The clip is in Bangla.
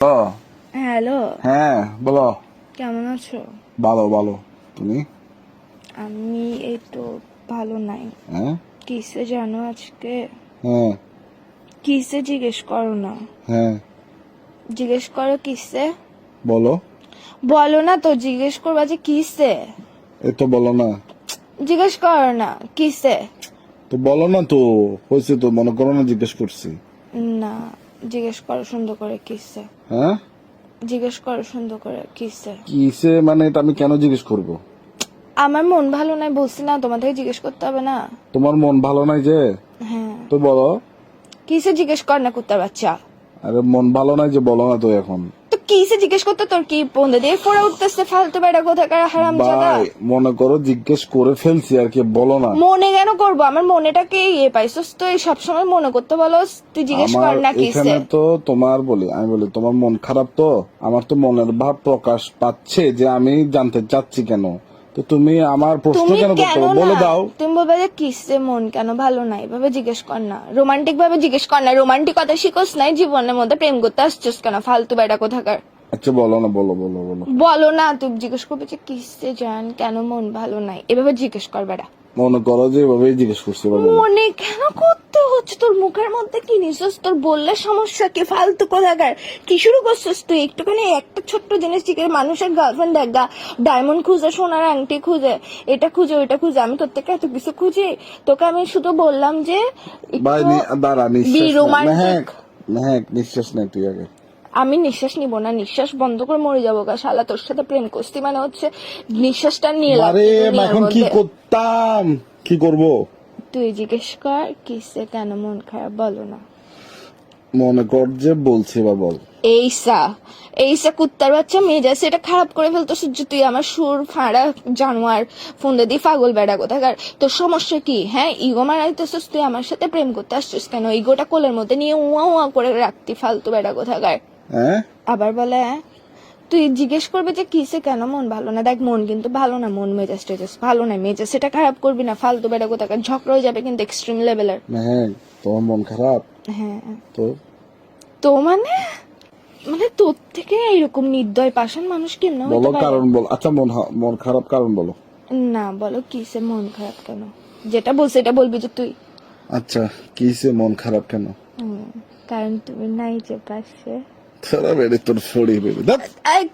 হ্যালো। হ্যাঁ বলো। কেমন আছো? ভালো ভালো। তুমি? আমি এই তো ভালো নাই। হ্যাঁ কিসে জানো আজকে? হ্যাঁ কিসে জিজ্ঞেস করো না। হ্যাঁ জিজ্ঞেস করো কিসে। বলো। বলো না তো, জিজ্ঞেস করবা যে কিসে। এই তো বলো না। জিজ্ঞেস করো না কিসে। তো বলো না তো, হয়েছে তো, মনে করো না জিজ্ঞেস করছি। না, জিজ্ঞেস করো সুন্দর করে কিসে। হ্যাঁ জিজ্ঞেস করো সুন্দর করে কিসে। কিসে মানে এটা আমি কেন জিজ্ঞেস করব? আমার মন ভালো নাই বলছি না, তোমাদের জিজ্ঞেস করতে হবে না। তোমার মন ভালো নাই যে? হ্যাঁ, তো বলো। কিসে জিজ্ঞেস কর না কুত্তার বাচ্চা। আরে মন ভালো নাই যে বলো না তো এখন। তো কিসে জিজ্ঞেস করতে তোর কি পন্দে দিয়ে ফোড়া উঠতেছে ফালতু বেড়া কোথাকার হারামজাদা। ভাই মনে করো জিজ্ঞেস করে ফেলছি আর কি, বলো না। মনে কেন করবো? আমার মনেটাকে পাইছস তো, সবসময় মনে করতে বলো। তুই জিজ্ঞেস কর আমার না কিসে। এখানে তো তোমার আমি বলি তোমার মন খারাপ, তো আমার তো মনের ভাব প্রকাশ পাচ্ছে যে আমি জানতে চাচ্ছি কেন। তো তুমি আমার প্রশ্ন তুমি কেন করতে কেন হবে? না, বলে দাও। তুমি বলবে যে কিসে মন কেন ভালো নাই, এভাবে জিজ্ঞেস কর না। রোমান্টিক ভাবে জিজ্ঞেস কর না। রোমান্টিকতা শিখোস নাই জীবনের মধ্যে, প্রেম করতে আসছিস কেন ফালতু বেড়া কোথাকার। আচ্ছা বলো না, বলো বলো বলো। বলো না, তুই জিজ্ঞেস করবে যে কিসে জান কেন মন ভালো নাই, এভাবে জিজ্ঞেস কর বেড়া। মনে করো যে এভাবেই জিজ্ঞেস করছি, এবার বলো। মনে কেন করতে হচ্ছে? তোর মুখের মধ্যে কি নিছিস? তোর বললে সমস্যা কি? ফালতু কোথাকার কি শুরু করছিস তুই? একটুখানি একটা ছোট্ট জিনিস জিজ্ঞেস, মানুষের গার্লফ্রেন্ড দেখা ডায়মন্ড খুঁজে, সোনার আংটি খুঁজে, এটা খুঁজে ওইটা খুঁজে, আমি তোর থেকে এত কিছু খুঁজি? তোকে আমি শুধু বললাম যে ভাই দাঁড়া, নিঃশ্বাস নে। রোমান্টিক। মেহেক নিঃশ্বাস নে তুই আগে। আমি নিঃশ্বাস নিব না, নিঃশ্বাস বন্ধ করে মরে যাবো গা শালা। তোর সাথে প্রেম করছি মানে হচ্ছে নিঃশ্বাসটা নিয়ে আরে এখন কি করতাম, কি করব? তুই জিজ্ঞেস কর কিসে কেন মন খারাপ, বলো না। মনে কর যে বলছি বা বল। এইসা কুত্তার বাচ্চা মেজাজ এটা খারাপ করে ফেলতো সূর্য। তুই আমার সুর ফাঁড়া জানোয়ার ফোন দিয়ে পাগল বেড়া কোথাকার। তোর সমস্যা কি? হ্যাঁ, ইগো মারাইতেছিস তুই, আমার সাথে প্রেম করতে আসছিস কেন? ইগোটা কোলের মধ্যে নিয়ে উয়া উয়া করে রাখতি ফালতু বেড়া কোথাকার। হ্যাঁ আবার বলে তুই জিজ্ঞেস করবে যে কিসে কেন মন ভালো না। দেখ মন কিন্তু ভালো না, মন মেজাজ টেজাজ ভালো না, মেজাজ সেটা খারাপ করবি না ফালতু বেড়া কোথাকার। ঝগড়া হয়ে যাবে কিন্তু এক্সট্রিম লেভেলের। মেহেক তোমার মন খারাপ? হ্যাঁ তো তো মানে মানে তোর থেকে এরকম নির্দয় পাষাণ মানুষ কেমন হতে বলো পারে? কারণ বল। আচ্ছা মন খারাপ কারণ বলো। না, বলো কিসে মন খারাপ কেন, যেটা বলছে এটা বলবি যে তুই। আচ্ছা কিসে মন খারাপ কেন? কারণ তুমি নাই যে পাশে। তোরা বেড়ে তোর ছড়িয়ে বেড়ে। এই